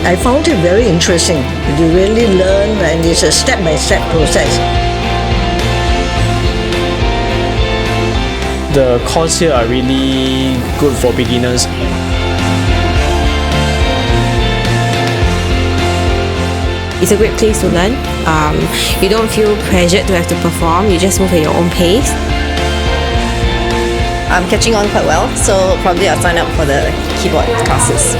I found it very interesting. You really learn, and it's a step-by-step process. The course here are really good for beginners. It's a great place to learn. You don't feel pressured to have to perform, you just move at your own pace. I'm catching on quite well, so probably I'll sign up for the keyboard classes.